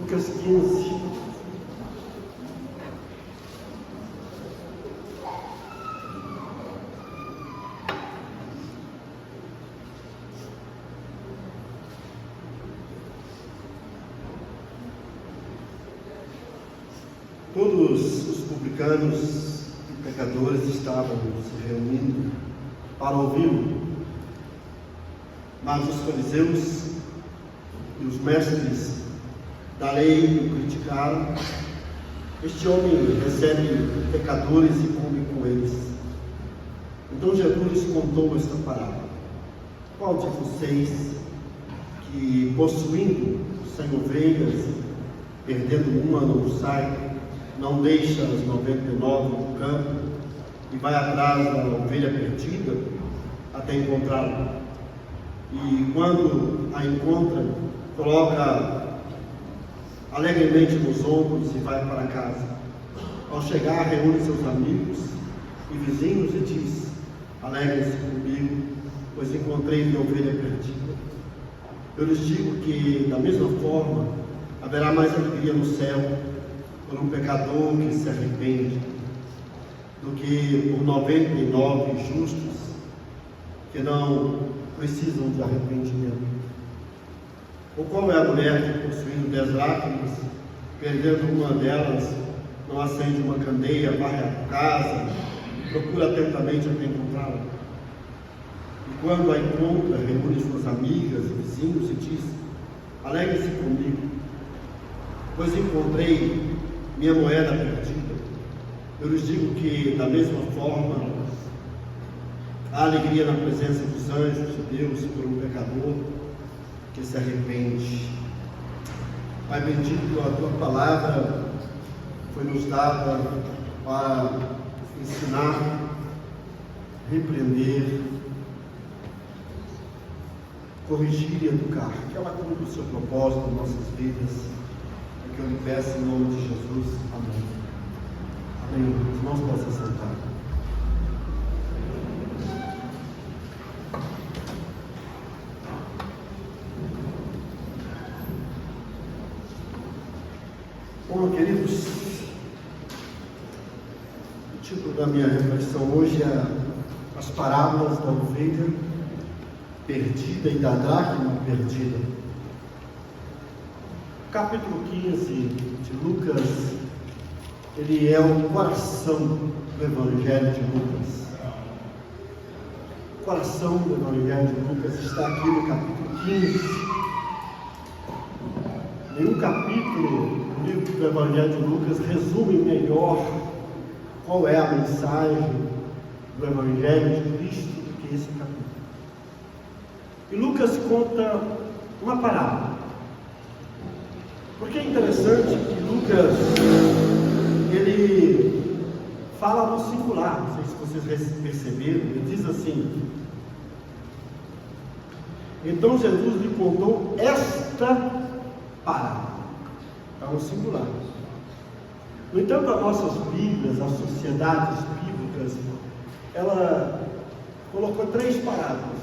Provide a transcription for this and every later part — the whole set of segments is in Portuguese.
Lucas 15. Todos os publicanos e pecadores estavam se reunindo para ouvi-lo, mas os fariseus e os mestres da lei o criticaram. Este homem recebe pecadores e come com eles. Então Jesus contou esta parábola: qual de vocês, que possuindo 100 ovelhas, perdendo uma não sai, não deixa as 99 no campo e vai atrás da ovelha perdida até encontrá-la? E quando a encontra, coloca alegremente nos ombros e vai para casa. Ao chegar, reúne seus amigos e vizinhos e diz: alegrem-se comigo, pois encontrei minha ovelha perdida. Eu lhes digo que, da mesma forma, haverá mais alegria no céu por um pecador que se arrepende do que por 99 justos que não precisam de arrependimento. Ou qual é a mulher que, possuindo 10 dracmas, perdendo uma delas, não acende uma candeia, varre a casa e procura atentamente até encontrá-la? E quando a encontra, reúne suas amigas e vizinhos e diz: alegre-se comigo, pois encontrei minha moeda perdida. Eu lhes digo que, da mesma forma, há alegria na presença dos anjos de Deus por um pecador que se arrepende. Pai bendito, a tua palavra foi nos dada para ensinar, repreender, corrigir e educar. Que ela cumpra o seu propósito em nossas vidas. É que eu lhe peço em nome de Jesus. Amém. Amém. Os irmãos possam sentar. Bom, queridos, o título da minha reflexão hoje é As Parábolas da Ovelha Perdida e da Dracma Perdida. O capítulo 15 de Lucas, ele é o coração do Evangelho de Lucas. O coração do Evangelho de Lucas está aqui no capítulo 15. Nenhum capítulo do livro do Evangelho de Lucas resume melhor qual é a mensagem do Evangelho de Cristo do que esse capítulo. E Lucas conta uma parábola. Porque é interessante que Lucas, ele fala no singular, não sei se vocês perceberam, ele diz assim: então Jesus lhe contou esta parábola. Está no singular. No entanto, as nossas Bíblias, as sociedades bíblicas, ela colocou 3 parábolas.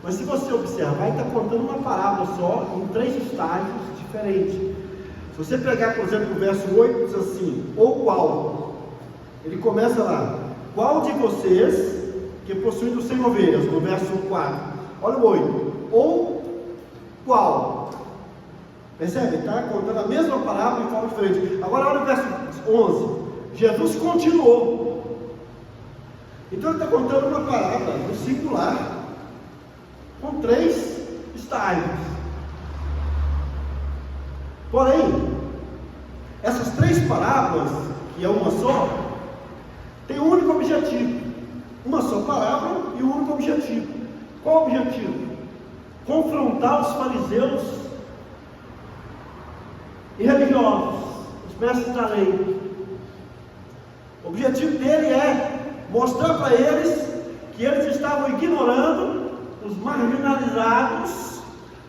Mas se você observar, ele está contando uma parábola só, em 3 estágios diferentes. Se você pegar, por exemplo, o verso 8, diz assim: ou qual? Ele começa lá: qual de vocês que possuindo 100 ovelhas? No verso 4. Olha o 8. Ou qual? Percebe? Está contando a mesma parábola de forma diferente. Agora olha o verso 11. Jesus continuou. Então ele está contando uma parábola no singular, com 3 estágios. Porém, essas 3 parábolas, que é uma só, tem um único objetivo. Uma só parábola e um único objetivo. Qual o objetivo? Confrontar os fariseus e religiosos, os mestres da lei. O objetivo dele é mostrar para eles que eles estavam ignorando os marginalizados,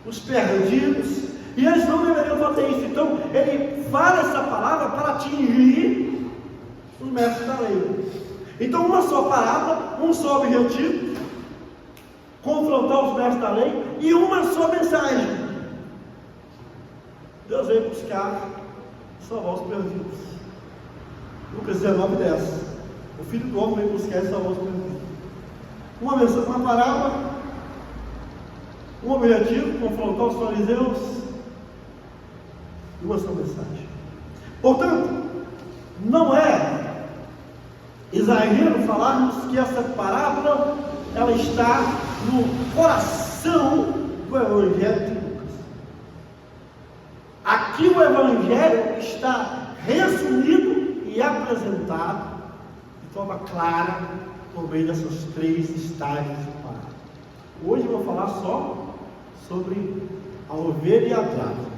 os perdidos, e eles não deveriam fazer isso. Então ele fala essa palavra para atingir os mestres da lei. Então uma só palavra, um só objetivo: confrontar os mestres da lei, e uma só mensagem: Deus veio buscar e salvar os perdidos. Lucas 19:10. O Filho do Homem veio buscar e salvar os perdidos. Uma parábola, um objetivo, confrontar os fariseus, e uma só mensagem. Portanto, não é exagero falarmos que essa parábola ela está no coração do Evangelho de Lucas. Aqui o Evangelho está resumido e apresentado de forma clara por meio dessas 3 estágios de parábola. Hoje eu vou falar só sobre a ovelha e a dracma.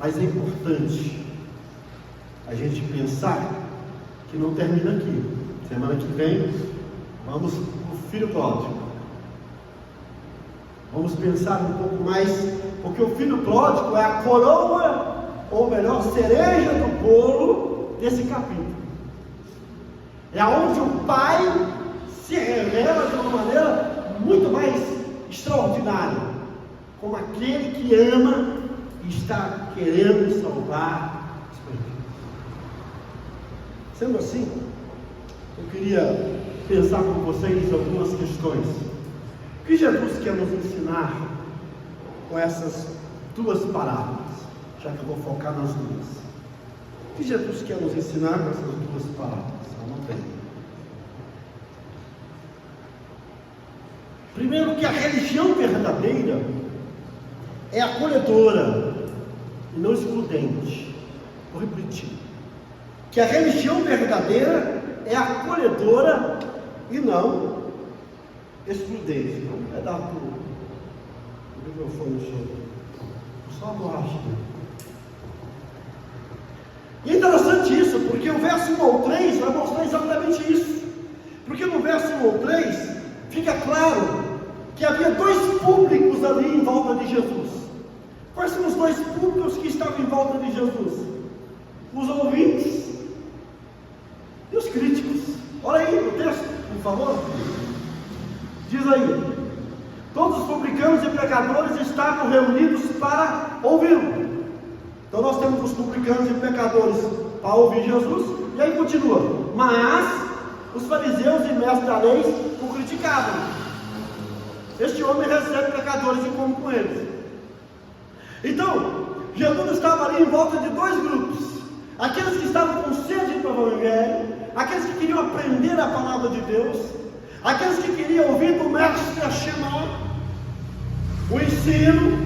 Mas é importante a gente pensar que não termina aqui. Semana que vem vamos para o filho pródigo. Vamos pensar um pouco mais, porque o filho pródigo é a coroa, ou melhor, cereja do bolo desse capítulo. É onde o pai se revela de uma maneira muito mais extraordinária, como aquele que ama e está querendo salvar os perdidos. Sendo assim, eu queria pensar com vocês algumas questões. O que Jesus quer nos ensinar com essas 2 parábolas? Já que eu vou focar nas 2. O que Jesus quer nos ensinar com essas 2 parábolas? Anotei. Primeiro, que a religião verdadeira é acolhedora e não excludente. Vou repetir. Que a religião verdadeira é acolhedora e não excludente. Vamos dar para o microfone no chão. Só abaixo. E é interessante isso, porque o verso 1 ao 3 vai mostrar exatamente isso. Porque no verso 1 ao 3 fica claro que havia 2 públicos ali em volta de Jesus. Quais são os 2 públicos que estavam em volta de Jesus? Os ouvintes e os críticos. Olha aí o texto, por favor. Diz aí: todos os publicanos e pecadores estavam reunidos para ouvi-lo. Então nós temos os publicanos e pecadores para ouvir Jesus. E aí continua: mas os fariseus e mestres da lei o criticavam. Este homem recebe pecadores e come com eles. Então, Jesus estava ali em volta de 2 grupos: aqueles que estavam com sede para o Evangelho, aqueles que queriam aprender a palavra de Deus, aqueles que queriam ouvir do mestre a Shema, o ensino,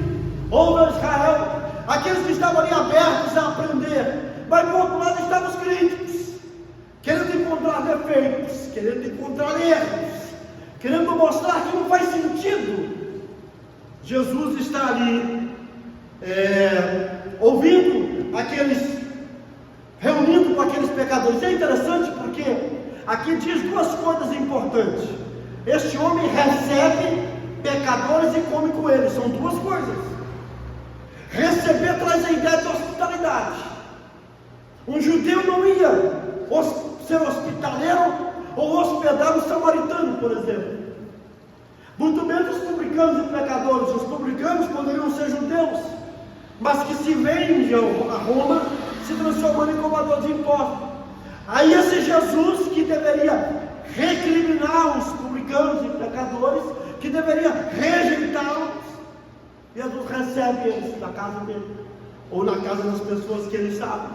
ouve a Israel, aqueles que estavam ali abertos a aprender. Mas por outro lado estavam os críticos, querendo encontrar defeitos, querendo encontrar erros, querendo mostrar que não faz sentido Jesus está ali ouvindo aqueles, reunindo com aqueles pecadores. É interessante porque aqui diz 2 coisas importantes: este homem recebe pecadores e come com eles. São 2 coisas. Receber traz a ideia de hospitalidade. Um judeu não ia ser hospitaleiro ou hospedar um samaritano, por exemplo. Muito menos os publicanos e pecadores. Os publicanos poderiam ser judeus, mas que se vendem a Roma, se transformando em cobrador de impostos. Aí esse Jesus que deveria recriminar os publicanos e pecadores, que deveria rejeitá-los, Jesus recebe eles na casa dele, ou na casa das pessoas que ele sabe.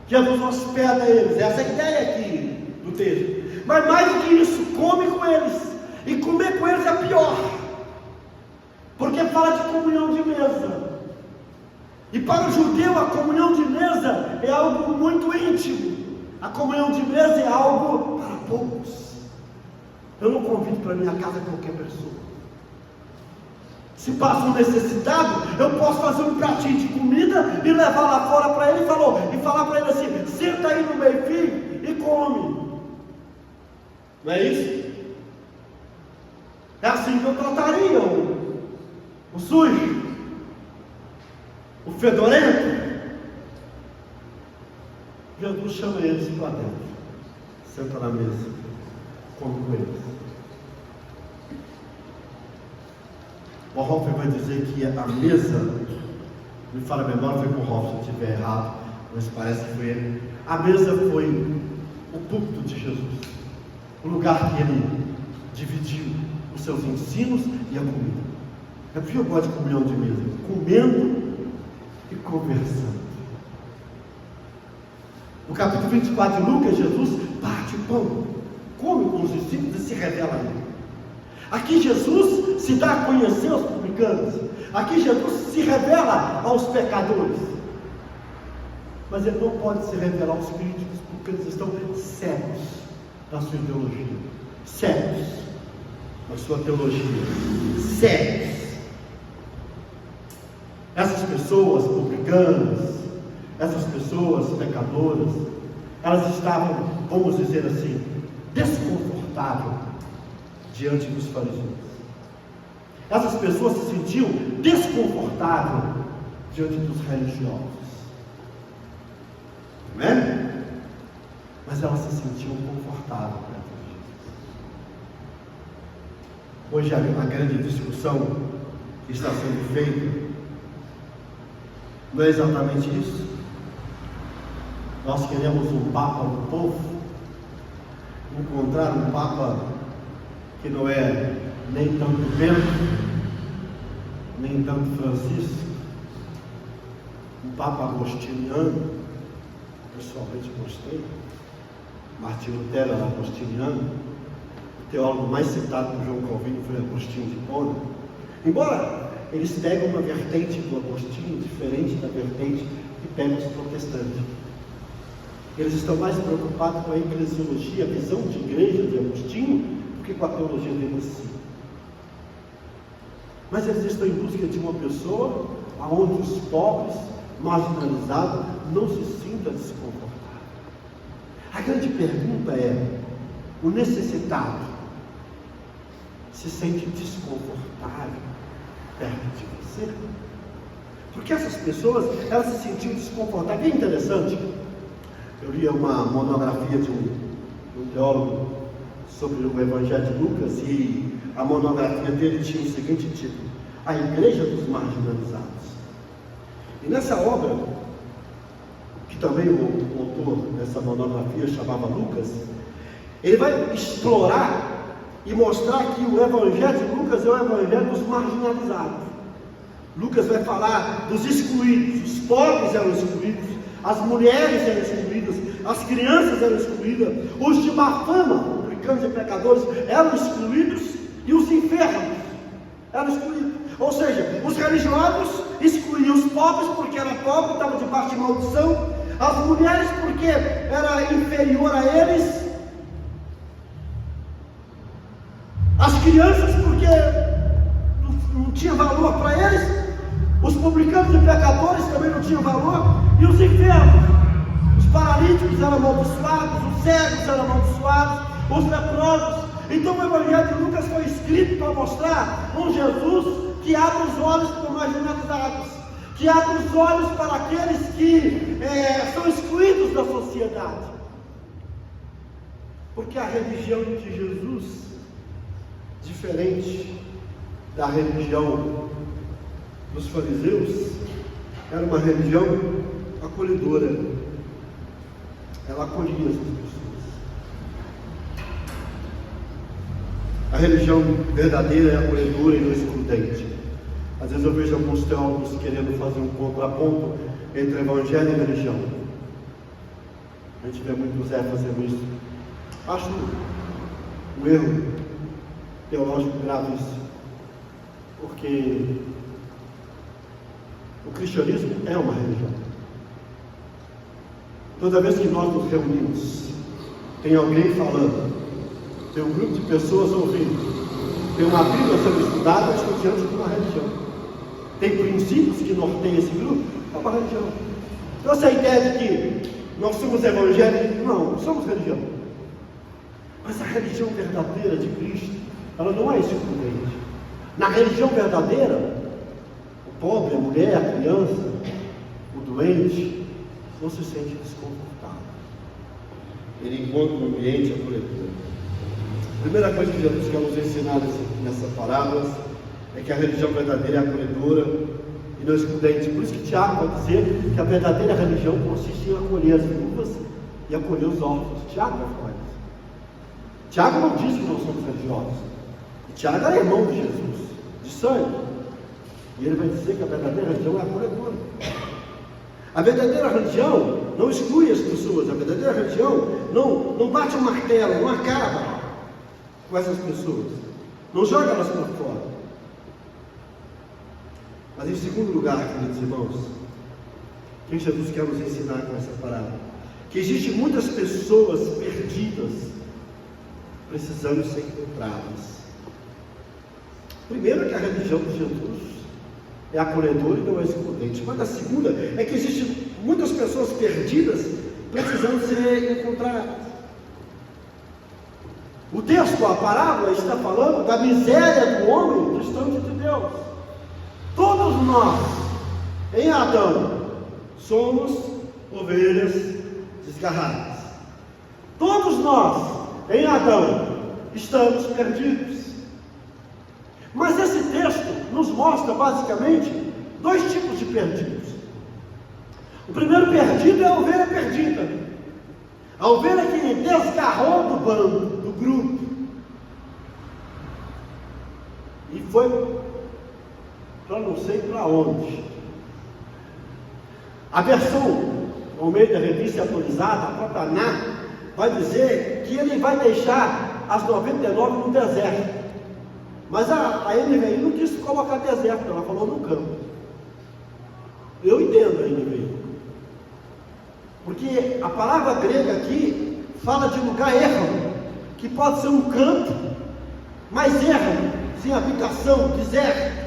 Jesus hospeda eles. Essa é a ideia aqui do texto. Mas mais do que isso, come com eles. E comer com eles é pior, porque fala de comunhão de mesa. E para o judeu a comunhão de mesa é algo muito íntimo. A comunhão de mesa é algo para poucos. Eu não convido para minha casa qualquer pessoa. Se passa um necessitado, eu posso fazer um pratinho de comida e levar lá fora para ele e falar para ele assim: senta aí no meio, filho, e come. Não é isso? É assim que eu trataria o sujo, o fedorento. Jesus chama eles para dentro, senta na mesa, come com eles. O Bonhoeffer vai dizer que a mesa Me fala a memória, foi com o Rolf, se eu estiver errado, mas parece que foi ele. A mesa foi o púlpito de Jesus, o lugar que ele dividiu os seus ensinos e a comida. É porque eu gosto de comunhão de mesa, comendo e conversando. No capítulo 24 de Lucas, Jesus parte o pão, come com os discípulos e se revela a ele. Aqui Jesus se dá a conhecer aos publicanos. Aqui Jesus se revela aos pecadores. Mas ele não pode se revelar aos críticos, porque eles estão cegos na sua ideologia, cegos na sua teologia, cegos. Essas pessoas publicanas, essas pessoas pecadoras, elas estavam, vamos dizer assim, desconfortáveis diante dos fariseus. Essas pessoas se sentiam desconfortáveis diante dos religiosos. Não é? Mas elas se sentiam confortáveis perto de Jesus. Hoje a grande discussão que está sendo feita não é exatamente isso. Nós queremos um Papa do povo, encontrar um Papa que não é nem tanto Bento, nem tanto Francisco, um Papa agostiniano. Pessoalmente gostei. Martim Lutero era agostiniano. O teólogo mais citado por João Calvino foi Agostinho de Hipona. Embora eles pegam uma vertente do Agostinho diferente da vertente que pegam os protestantes. Eles estão mais preocupados com a eclesiologia, a visão de igreja de Agostinho, do que com a teologia dele em si. Mas eles estão em busca de uma pessoa onde os pobres, marginalizados, não se sintam desconfortáveis. A grande pergunta é: o necessitado se sente desconfortável perto de você? Porque essas pessoas, elas se sentiam desconfortáveis. É interessante, eu li uma monografia de um teólogo sobre o Evangelho de Lucas, e a monografia dele tinha o seguinte título: A Igreja dos Marginalizados. E nessa obra, que também o autor dessa monografia chamava Lucas, ele vai explorar e mostrar que o Evangelho de Lucas é o Evangelho dos marginalizados. Lucas vai falar dos excluídos. Os pobres eram excluídos, as mulheres eram excluídas, as crianças eram excluídas, os de má fama, publicanos e pecadores, eram excluídos, e os enfermos eram excluídos. Ou seja, os religiosos excluíam os pobres porque era pobre, estava debaixo de maldição, as mulheres porque era inferior a eles, as crianças porque não tinha valor para eles, os publicanos e pecadores também não tinham valor, e os enfermos, os paralíticos eram amaldiçoados, os cegos eram amaldiçoados, os leprosos. Então o Evangelho de Lucas foi escrito para mostrar um Jesus que abre os olhos para os marginalizados, que abre os olhos para aqueles que são excluídos da sociedade. Porque a religião de Jesus, diferente da religião dos fariseus, era uma religião acolhedora. Ela acolhia essas pessoas. A religião verdadeira é acolhedora e não excludente. Às vezes eu vejo alguns teólogos querendo fazer um contraponto entre evangelho e religião. A gente vê muito Zé fazendo isso. Acho um erro teológico grave isso. Porque o cristianismo é uma religião. Toda vez que nós nos reunimos, tem alguém falando, tem um grupo de pessoas ouvindo, tem uma Bíblia sendo estudada, estou diante de uma religião. Tem princípios que norteiam esse grupo, é uma religião. Então essa ideia de que nós somos evangélicos, não somos religião. Mas a religião verdadeira de Cristo, ela não é excludente. Na religião verdadeira, o pobre, a mulher, a criança, o doente, não se sente desconfortável. Ele encontra um ambiente acolhedor. A primeira coisa que Jesus quer nos ensinar nessa parábola é que a religião verdadeira é acolhedora e não excludente. Por isso que Tiago vai dizer que a verdadeira religião consiste em acolher as viúvas e acolher os órfãos. Tiago vai falar isso. Tiago não diz que não somos religiosos. Tiago era irmão de Jesus, de sangue. E ele vai dizer que a verdadeira religião é acolhedora. A verdadeira religião não exclui as pessoas. A verdadeira religião não bate um martelo, não acaba com essas pessoas. Não joga elas para fora. Mas em segundo lugar, queridos irmãos, o que Jesus quer nos ensinar com essa parábola? Que existem muitas pessoas perdidas, precisando ser encontradas. Primeiro, que a religião de Jesus é acolhedora e não é excludente. Mas a segunda é que existem muitas pessoas perdidas, precisando ser encontradas. O texto, a parábola, está falando da miséria do homem distante de Deus. Todos nós, em Adão, somos ovelhas desgarradas. Todos nós, em Adão, estamos perdidos. Mas esse texto nos mostra, basicamente, dois tipos de perdidos. O primeiro perdido é a ovelha perdida. A ovelha que desgarrou do bando, do grupo, e foi para não sei para onde. A versão, ao meio da revista atualizada, a própria Ná, vai dizer que ele vai deixar as 99 no deserto. Mas a NVI não quis colocar deserto, ela falou no campo. Eu entendo a NVI. Porque a palavra grega aqui fala de lugar ermo, que pode ser um campo, mas ermo, sem habitação, deserto.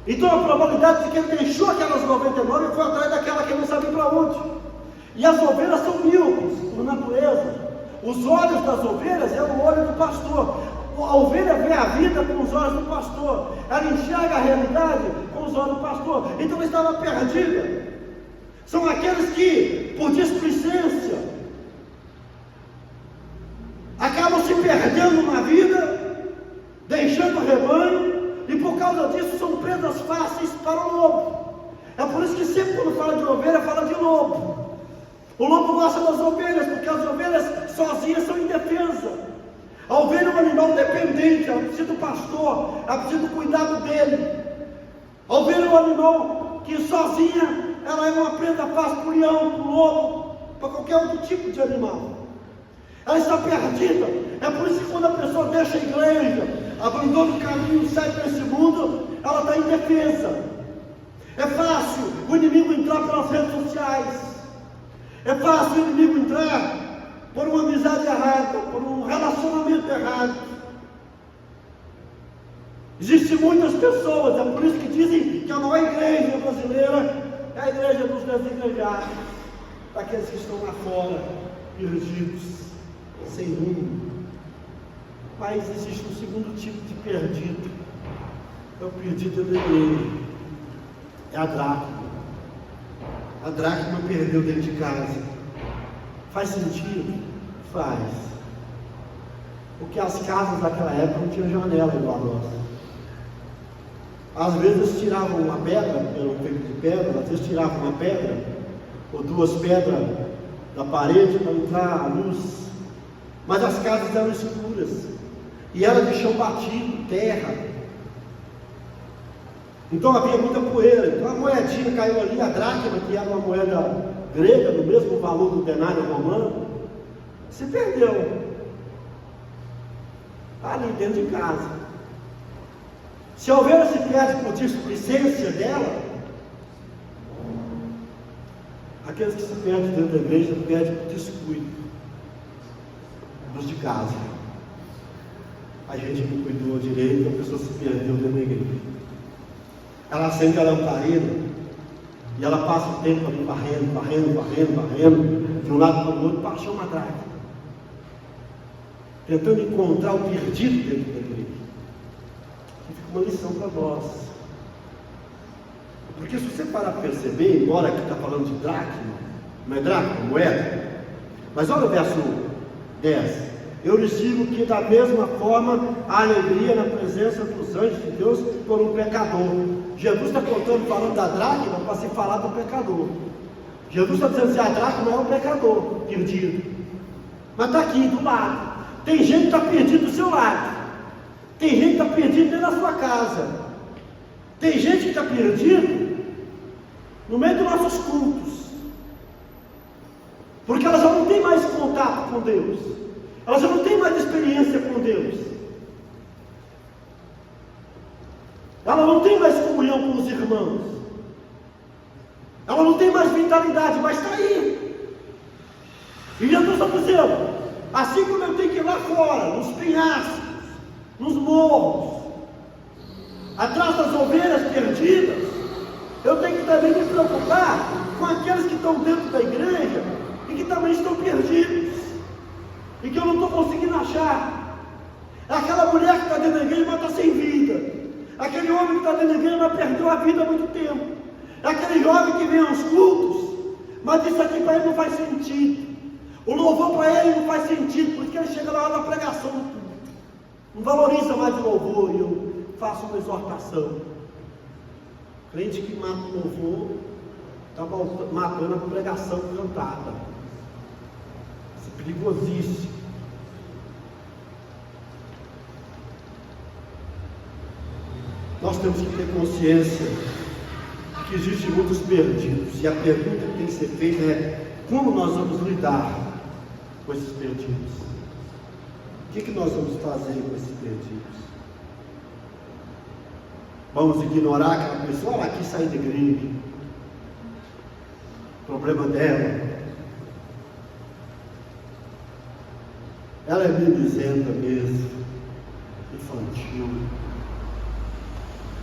Então a probabilidade de que ele deixou aquelas 99 e foi atrás daquela que ele não sabe para onde. E as ovelhas são míopes, por natureza. Os olhos das ovelhas é o olho do pastor. A ovelha vê a vida com os olhos do pastor. Ela enxerga a realidade com os olhos do pastor. Então ela estava perdida. São aqueles que, por displicência, acabam se perdendo na vida, deixando o rebanho, e por causa disso são presas fáceis para o lobo. É por isso que sempre quando fala de ovelha, fala de lobo. O lobo gosta das ovelhas, porque as ovelhas sozinhas são indefesas. A ovelha é um animal dependente, ela precisa do pastor, ela precisa do cuidado dele. A ovelha é um animal que sozinha, ela é uma presa fácil para o leão, para o lobo, para qualquer outro tipo de animal. Ela está perdida. É por isso que quando a pessoa deixa a igreja, abandona o caminho e sai para esse mundo, ela está indefesa. É fácil o inimigo entrar pelas redes sociais. É fácil o inimigo entrar por uma amizade errada, por um relacionamento errado. Existem muitas pessoas, é por isso que dizem que a maior igreja brasileira é a igreja dos desigrejados, daqueles que estão lá fora, perdidos, sem rumo. Mas existe um segundo tipo de perdido, é o perdido da igreja, é a dracma. A dracma perdeu dentro de casa. Faz sentido? Faz. Porque as casas daquela época não tinham janela igual a nossa. Às vezes tiravam uma pedra, eram feitos de pedra, às vezes tiravam uma pedra, ou duas pedras da parede para entrar a luz. Mas as casas eram escuras, e era de chão batido, terra. Então havia muita poeira. Então a moedinha caiu ali, a dracma, que era uma moeda grega, do mesmo valor do denário romano, se perdeu ali dentro de casa. Se a ovelha se perde por displicência dela, aqueles que se perdem dentro da igreja perdem por descuido dos de casa. A gente não cuidou direito, a pessoa se perdeu dentro da igreja. Ela acende a lamparina e ela passa o tempo ali varrendo, de um lado para o outro, para achar uma dracma, tentando encontrar o perdido dentro da igreja. E fica uma lição para nós. Porque se você parar para perceber, embora aqui está falando de dracma, não é dracma, moeda, mas olha o verso 10. Eu lhes digo que da mesma forma há alegria na presença dos anjos de Deus por um pecador Jesus está contando, falando da dracma para se falar do pecador. Jesus está dizendo assim, a dracma é um pecador perdido. Mas está aqui do lado. Tem gente que está perdido do seu lado. Tem gente que está perdido dentro da sua casa. Tem gente que está perdido no meio dos nossos cultos. Porque ela já não tem mais contato com Deus. Ela já não tem mais experiência com Deus. Ela não tem mais comunhão com os irmãos. Ela não tem mais vitalidade, mas está aí. E Jesus está dizendo, assim como eu tenho que ir lá fora, nos penhascos, nos morros, atrás das ovelhas perdidas, eu tenho que também me preocupar com aqueles que estão dentro da igreja e que também estão perdidos, e que eu não estou conseguindo achar. Aquela mulher que está dentro da igreja, mas está sem vida. Aquele homem que está dentro da igreja, mas perdeu a vida há muito tempo. Aquele jovem que vem aos cultos, mas isso aqui para ele não faz sentido. O louvor para ele não faz sentido, porque ele chega na hora da pregação, não valoriza mais o louvor. E eu faço uma exortação. Crente que mata o louvor, está matando a pregação cantada. Isso é perigosíssimo. Nós temos que ter consciência de que existem muitos perdidos. E a pergunta que tem que ser feita é: como nós vamos lidar com esses perdidos? O que nós vamos fazer com esses perdidos? Vamos ignorar aquela pessoa? Ela quis sair da igreja. O problema dela. Ela é mimizenta mesmo, infantil,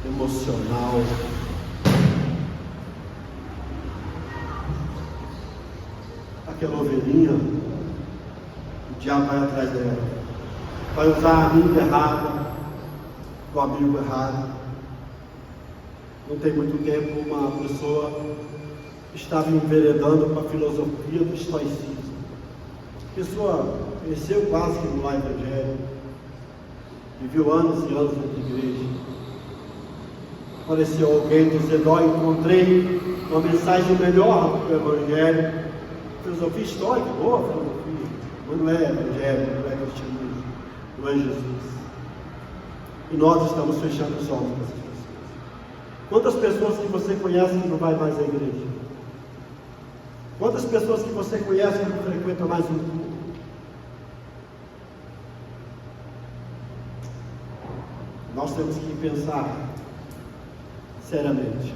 emocional. Aquela ovelhinha, o diabo vai atrás dela, vai usar a amiga errada, o amigo errado. Não tem muito tempo, uma pessoa estava enveredando para a filosofia do estoicismo. A pessoa cresceu quase que no lar evangélico, viveu anos e anos dentro da igreja. Apareceu alguém dizendo: ó, encontrei uma mensagem melhor do que o evangelho. Filosofia estoica, boa filosofia, mas não é evangelho, não é cristianismo, não é Jesus. E nós estamos fechando os olhos para essas pessoas. Quantas pessoas que você conhece que não vai mais à igreja? Quantas pessoas que você conhece que não frequenta mais um culto? Nós temos que pensar seriamente.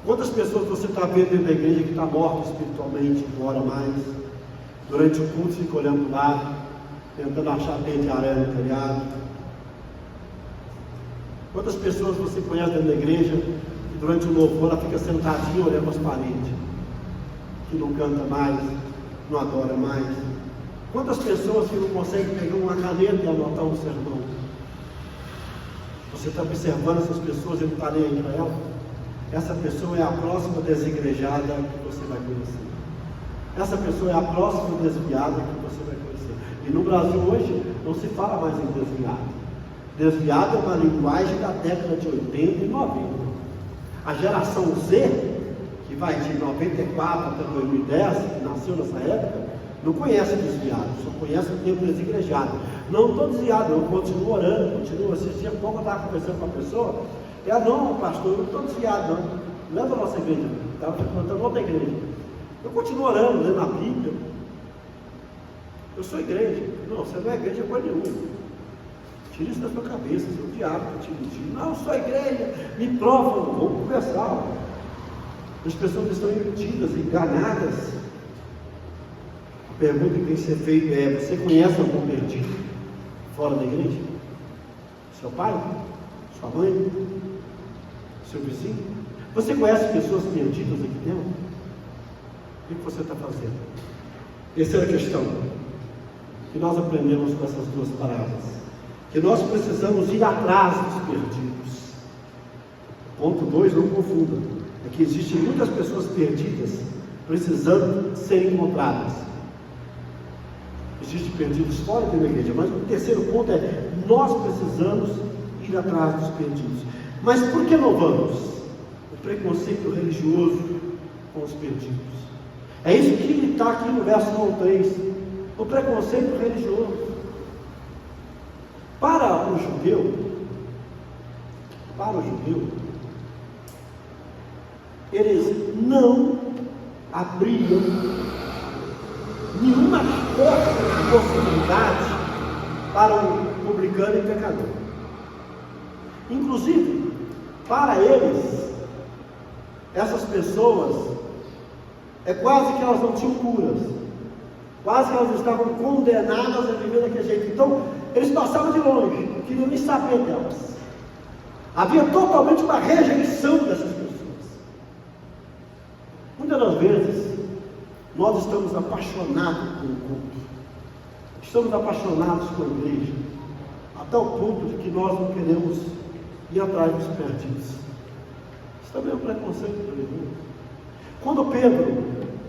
Quantas pessoas você está vendo dentro da igreja que está morta espiritualmente, não ora mais? Durante o culto fica olhando para o lado, tentando achar teia de aranha no telhado. Quantas pessoas você conhece dentro da igreja que durante o louvor ela fica sentadinha olhando para as paredes, que não canta mais, não adora mais? Quantas pessoas que não conseguem pegar uma caneta e anotar um sermão? Você está observando essas pessoas e não está nem aí para ela? Essa pessoa é a próxima desigrejada que você vai conhecer. Essa pessoa é a próxima desviada que você vai conhecer. E no Brasil hoje não se fala mais em desviado. Desviado é uma linguagem da década de 80 e 90. A geração Z, que vai de 94 até 2010, que nasceu nessa época, não conhece desviado, só conhece o termo desigrejado. Não estou desviado, eu continuo orando, continuo. Esses dias pouco eu estava conversando com uma pessoa. Não, pastor, eu não estou desviado, não é da nossa igreja, estava frequentando outra igreja. Eu continuo orando, lendo a Bíblia. Eu sou igreja. Não, você não é igreja coisa nenhuma. Tira isso da sua cabeça, seu diabo que te iludiu. Não, eu sou igreja, me prova, vamos conversar. As pessoas estão iludidas, enganadas. A pergunta que tem que ser feita é: você conhece algum perdido fora da igreja? Seu pai? Sua mãe? Seu vizinho? Você conhece pessoas perdidas aqui dentro? O que você está fazendo? Terceira questão que nós aprendemos com essas duas parábolas: que nós precisamos ir atrás dos perdidos. Ponto 2, não confunda, é que existem muitas pessoas perdidas precisando ser encontradas. Existem perdidos fora da igreja, mas o terceiro ponto é: nós precisamos ir atrás dos perdidos. Mas por que não vamos? O preconceito religioso com os perdidos. É isso que está aqui no verso 3. O preconceito religioso. Para o judeu, eles não abriam nenhuma porta de possibilidade para um publicano e pecador. Inclusive, para eles, essas pessoas, é quase que elas não tinham curas, quase que elas estavam condenadas a viver daquele jeito. Então, eles passavam de longe, não queriam nem saber delas. Havia totalmente uma rejeição dessas pessoas. Muitas das vezes, nós estamos apaixonados pelo culto, estamos apaixonados com a igreja, a tal ponto de que nós não queremos ir atrás dos perdidos. Isso também é um preconceito religioso. Quando Pedro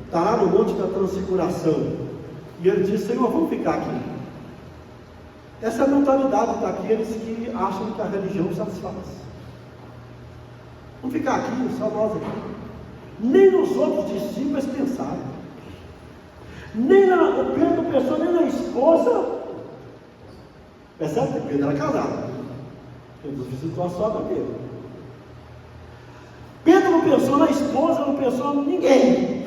está lá no Monte da Transfiguração, e ele diz: Senhor, vamos ficar aqui. Essa é a mentalidade daqueles que acham que a religião satisfaz. Vamos ficar aqui, só nós aqui. Nem nos outros discípulos pensaram. O Pedro pensou nem na esposa. Percebe que Pedro era casado. Pedro visitou a sogra dele. Pedro não pensou na esposa, não pensou em ninguém.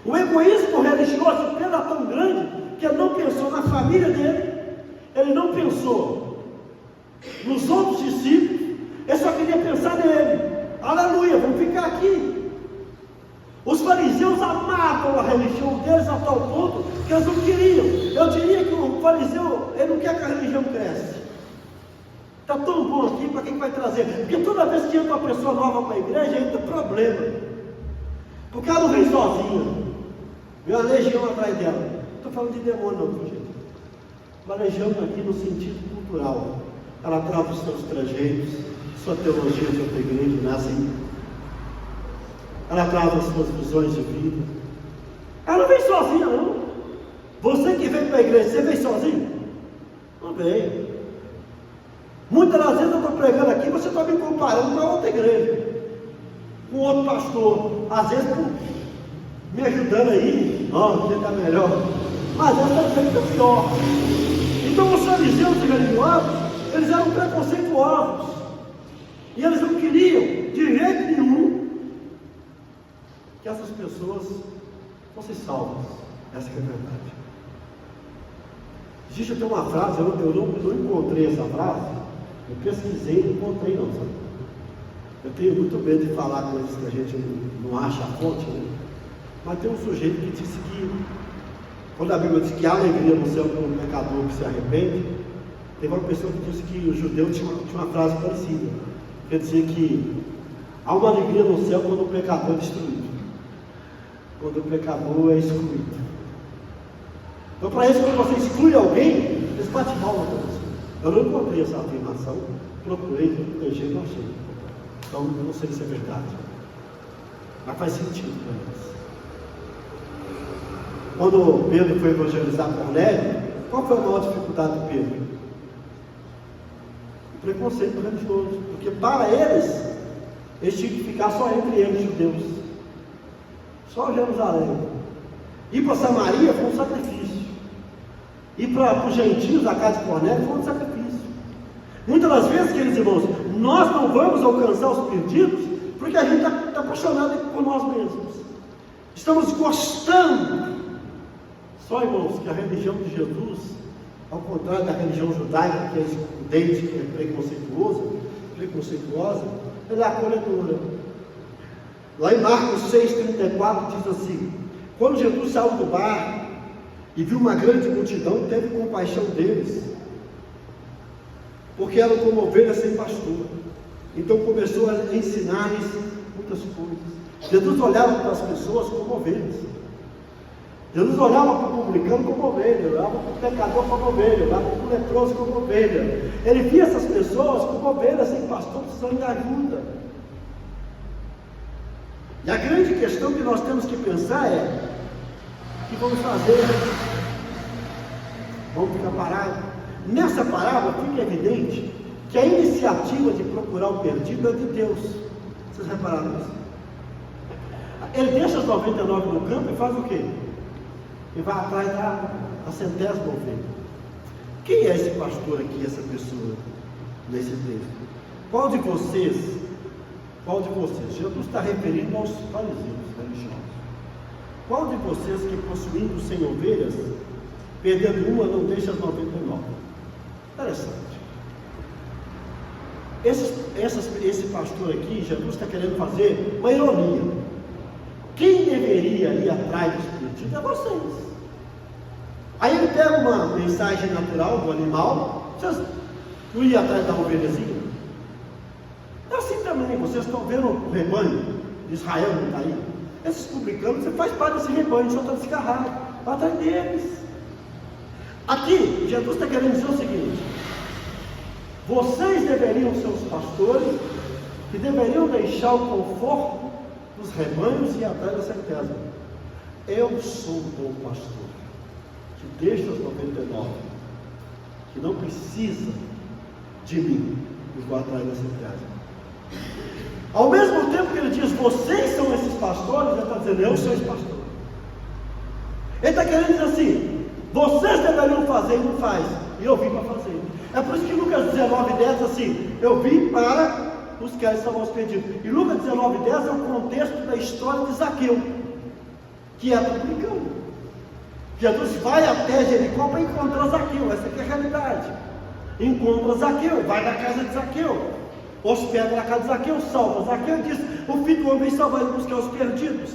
O egoísmo religioso de Pedro era tão grande que ele não pensou na família dele. Ele não pensou nos outros discípulos, ele só queria pensar nele. Aleluia, vamos ficar aqui. Os fariseus amavam a religião deles a tal ponto que eles não queriam. Eu diria que o fariseu, ele não quer que a religião cresça. Está tão bom aqui, para quem vai trazer? Porque toda vez que entra uma pessoa nova para a igreja, entra problema. Porque ela não vem sozinha. Vem uma legião atrás dela. Não estou falando de demônio não, gente. Uma legião aqui no sentido cultural. Ela traz os seus trejeitos, sua teologia de outra igreja, não é assim? Ela traz as suas visões de vida. Ela não vem sozinha, não. Você que vem para a igreja, você vem sozinho? Não vem. Muitas das vezes eu estou pregando aqui, você está me comparando com outra igreja, com outro pastor. Às vezes, me ajudando aí, você está melhor. Mas às vezes está dizendo que está pior. Então os fariseus e religiosos, eles eram preconceituosos. E eles não queriam, de jeito nenhum, que essas pessoas fossem salvas. Essa que é a verdade. Existe até uma frase, eu não encontrei essa frase, eu pesquisei e não encontrei não, sabe? Eu tenho muito medo de falar coisas que a gente não acha a fonte, né? Mas tem um sujeito que disse que, quando a Bíblia diz que há alegria no céu para um pecador que se arrepende, teve uma pessoa que disse que o judeu tinha uma frase parecida. Quer dizer que há uma alegria no céu quando o pecador é destruído, quando o pecador é excluído. Então, para isso, quando você exclui alguém, eles batem palma para você. Eu não encontrei essa afirmação, procurei, protegei, não achei. Então, não sei se é verdade, mas faz sentido para eles. Quando Pedro foi evangelizar Cornélio, qual foi a maior dificuldade de Pedro? O preconceito religioso, porque para eles tinham que ficar só entre eles, judeus, só Jerusalém. Ir para Samaria foi um sacrifício, ir para os gentios, a casa de Cornélio, foi um sacrifício. Muitas das vezes, queridos irmãos, nós não vamos alcançar os perdidos porque a gente está apaixonado por nós mesmos, estamos gostando. Só, irmãos, que a religião de Jesus, ao contrário da religião judaica, que é excludente, que é preconceituosa, ela é acolhedora. Lá em Marcos 6,34 diz assim: quando Jesus saiu do barco e viu uma grande multidão, teve compaixão deles, porque eram como ovelhas sem pastor. Então começou a ensinar-lhes muitas coisas. Jesus olhava para as pessoas como ovelhas. Jesus olhava para o publicano como ovelha, olhava para o pecador como ovelha, olhava para o leproso como ovelha. Ele via essas pessoas como ovelhas sem pastor, precisando de ajuda. E a grande questão que nós temos que pensar é: o que vamos fazer? Vamos ficar parados? Nessa parábola fica evidente que a iniciativa de procurar o perdido é de Deus. Vocês repararam isso? Ele deixa os 99 no campo e faz o quê? E vai atrás da centésima ovelha. Quem é esse pastor aqui, essa pessoa, nesse texto? Qual de vocês, Jesus está referindo aos fariseus religiosos, qual de vocês que possuindo 100 ovelhas, perdendo uma, não deixa as 99? Interessante. Esse pastor aqui, Jesus está querendo fazer uma ironia. Quem deveria ir atrás dos perdidos é vocês. Aí ele pega uma mensagem natural do animal. Vocês não iam atrás da ovelhazinha? É assim também. Vocês estão vendo o rebanho de Israel não está aí? Esses publicanos, você faz parte desse rebanho, só está desgarrado. Vai atrás deles. Aqui, Jesus está querendo dizer o seguinte: vocês deveriam ser os pastores que deveriam deixar o conforto dos rebanhos e ir atrás da centésima. Eu sou o bom pastor, que deixa os 99, que não precisa de mim, e vou atrás da centésima. Ao mesmo tempo que ele diz, vocês são esses pastores, ele está dizendo, eu sou esse pastor. Ele está querendo dizer assim, vocês deveriam fazer e não faz, e eu vim para fazer. É por isso que Lucas 19:10 diz assim, eu vim para os que salvar os perdidos. E Lucas 19:10 é o contexto da história de Zaqueu, que é publicano. Jesus vai até Jericó para encontrar Zaqueu, essa aqui é a realidade. Encontra Zaqueu, vai na casa de Zaqueu, hospeda na casa de Zaqueu, salva Zaqueu e diz, o filho do homem vem salvar e buscar os perdidos.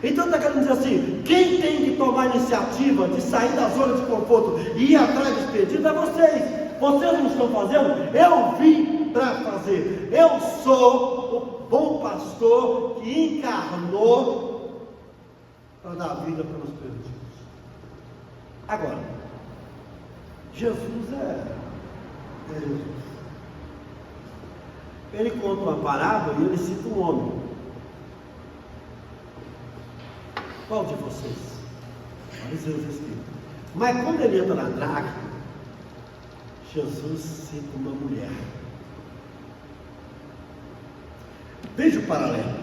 Então está querendo dizer assim, quem tem que tomar a iniciativa de sair da zona de conforto e ir atrás dos perdidos é vocês. Vocês não estão fazendo, eu vim para fazer. Eu sou o bom pastor que encarnou para dar vida para os perdidos. Agora, Jesus é Jesus. Ele conta uma parábola e ele cita um homem. Qual de vocês? Fariseus escritos. Mas quando ele entra na dracma, Jesus cita uma mulher. Veja o paralelo.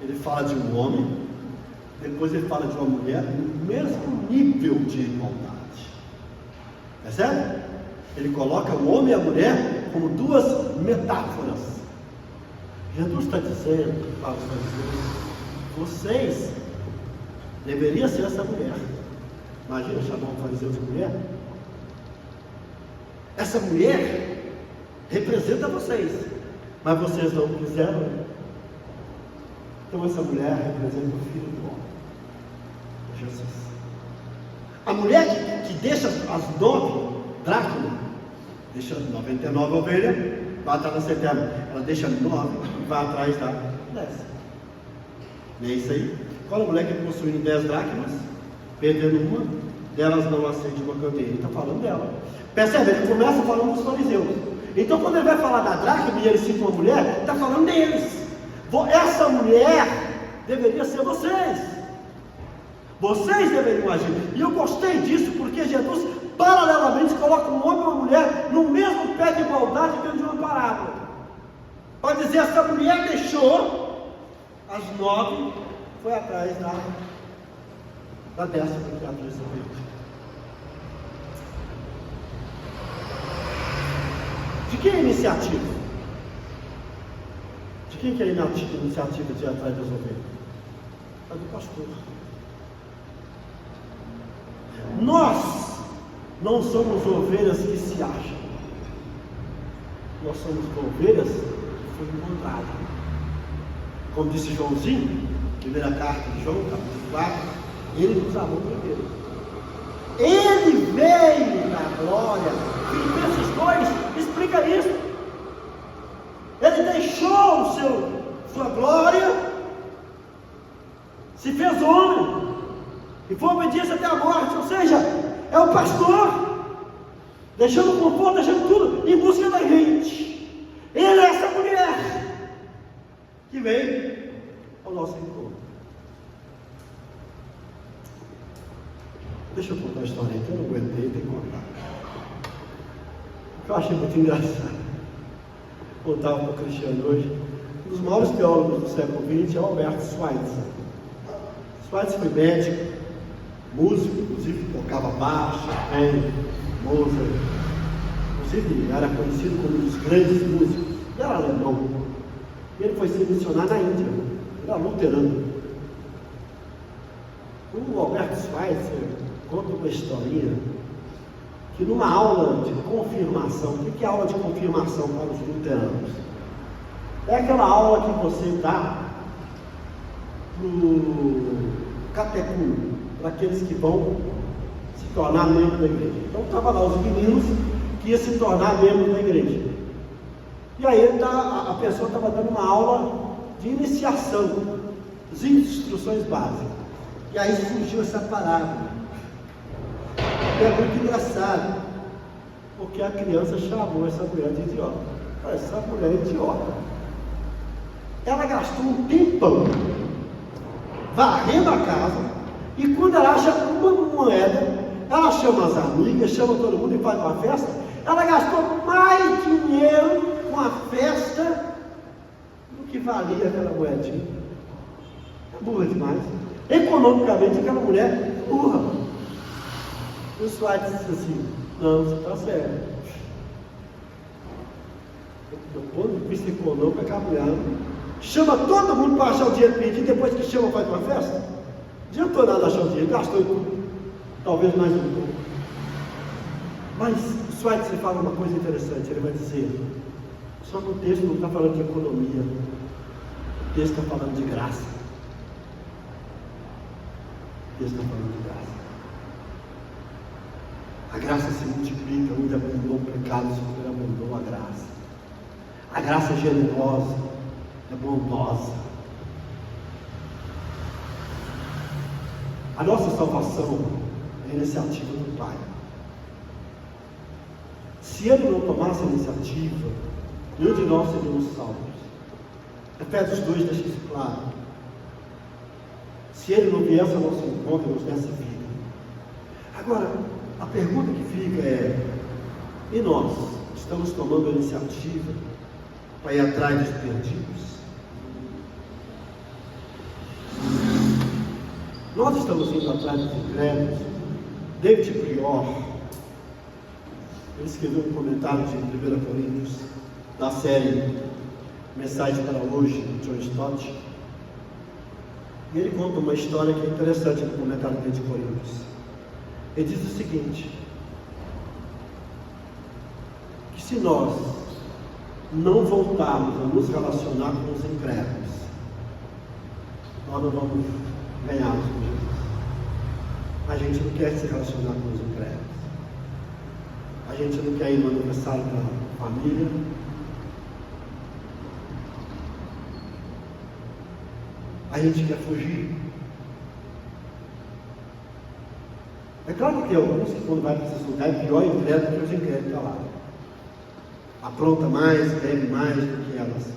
Ele fala de um homem, depois ele fala de uma mulher no mesmo nível de igualdade. Percebe? Ele coloca o homem e a mulher como duas metáforas. Jesus está dizendo para os fariseus, vocês deveriam ser essa mulher. Imagina chamar um fariseu de mulher. Essa mulher representa vocês, mas vocês não quiseram. Então essa mulher representa o Filho do Homem, Jesus. A mulher que deixa as 9 dracmas, deixa 99 ovelhas, vai atrás da centésima. Ela deixa 9 e vai atrás da 10. Não é isso aí? Qual a mulher que possuindo 10 dracmas, perdendo uma, delas não acende uma candeia? Ele está falando dela. Percebe? Ele começa falando dos fariseus. Então quando ele vai falar da dracma e ele cita uma mulher, ele está falando deles. Essa mulher deveria ser vocês. Vocês deveriam agir. E eu gostei disso porque Jesus paralelamente coloca um homem e uma mulher no mesmo pé de igualdade dentro de uma parábola. Para dizer, essa mulher deixou as 9, foi atrás da 10ª criatura verde. De quem é a iniciativa? De quem que é a iniciativa de ir atrás das ovelhas? É do pastor. Nós não somos ovelhas que se acham. Nós somos ovelhas que foram encontradas. Como disse Joãozinho, primeira carta de João, capítulo 4, ele nos amou primeiro. Ele veio na glória. Filipenses 2 explica isso. Ele deixou sua glória, se fez homem e foi obediência até a morte. Ou seja, é o pastor deixando o conforto, deixando tudo em busca da gente. Ele é essa mulher que veio ao nosso encontro. Deixa eu contar a história, então eu não aguentei, tem que contar. Eu achei muito engraçado. Contava para o Cristiano hoje, um dos maiores teólogos do século XX é o Albert Schweitzer. Schweitzer foi médico, músico, inclusive tocava baixo, Mozart, inclusive era conhecido como um dos grandes músicos. Ele era alemão. Ele foi ser missionário na Índia, ele era luterano. O Albert Schweitzer conta uma historinha que numa aula de confirmação, o que é aula de confirmação para os luteranos? É aquela aula que você dá para o catecumen, para aqueles que vão se tornar membro da igreja. Então estava lá os meninos que iam se tornar membro da igreja. E aí a pessoa estava dando uma aula de iniciação, de instruções básicas. E aí surgiu essa parábola. É muito engraçado, porque a criança chamou essa mulher de idiota. Essa mulher é idiota. Ela gastou um tempão varrendo a casa, e quando ela acha uma moeda, ela chama as amigas, chama todo mundo e faz uma festa. Ela gastou mais dinheiro com a festa do que valia aquela moedinha. É burra demais. Economicamente, aquela mulher é burra. O Schweitzer disse assim: não, você está certo. Do ponto de vista econômico, aquela mulher chama todo mundo para achar o dinheiro perdido, depois que chama faz uma festa. Não adiantou nada achar o dinheiro, gastou tudo. Talvez mais um pouco. Mas o Schweitzer fala uma coisa interessante, ele vai dizer: só que o texto não está falando de economia, o texto está falando de graça. O texto está falando de graça. A graça se multiplica, onde abundou o pecado, superabundou a graça. A graça é generosa, é bondosa. A nossa salvação é a iniciativa do Pai. Se Ele não tomasse a iniciativa, nenhum de nós seríamos salvos. Efésios 2 deixa isso claro. Se Ele não viesse ao nosso encontro, nos desse vida. Agora, a pergunta que fica é: e nós estamos tomando a iniciativa para ir atrás dos perdidos? Nós estamos indo atrás dos incrédulos. David Prior, ele escreveu um comentário de 1 Coríntios, da série Mensagem para Hoje, de John Stott, e ele conta uma história que é interessante no comentário de Coríntios. Ele diz o seguinte: que se nós não voltarmos a nos relacionar com os incrédulos, nós não vamos ganhar com Jesus. A gente não quer se relacionar com os incrédulos. A gente não quer ir no aniversário da família. A gente quer fugir. É claro que tem alguns que quando vai para esses lugares, é pior incrédulo que os incrédulos estão lá. Apronta mais, bebe mais do que elas.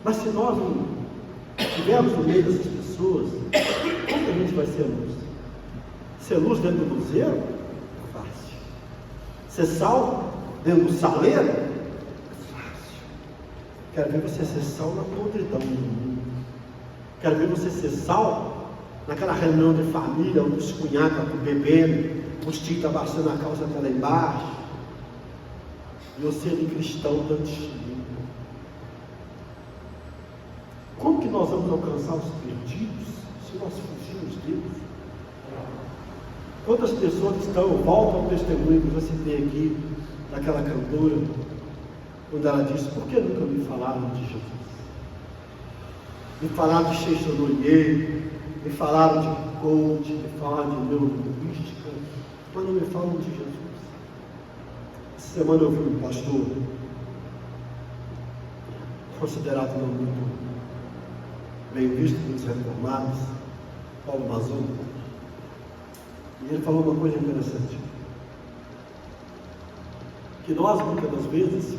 Mas se nós não estivermos no meio dessas pessoas, como que a gente vai ser luz? Ser luz dentro do museu? É fácil. Ser sal dentro do saleiro? É fácil. Quero ver você ser sal na podridão do mundo. Quero ver você ser sal naquela reunião de família, onde os cunhados estão bebendo, os tios estão abaixando a calça até lá embaixo, e você de cristão dando xingo. Como que nós vamos alcançar os perdidos se nós fugirmos deles? Quantas pessoas voltam ao testemunho que você tem aqui, daquela cantora, quando ela disse: por que nunca me falaram de Jesus? Me falaram de Chechonolhe, me falaram de coach, me falaram de neurolinguística, mas não me falam de Jesus. Essa semana eu vi um pastor, considerado não muito bem visto pelos reformados, Paulo Mazon, e ele falou uma coisa interessante: que nós, muitas das vezes,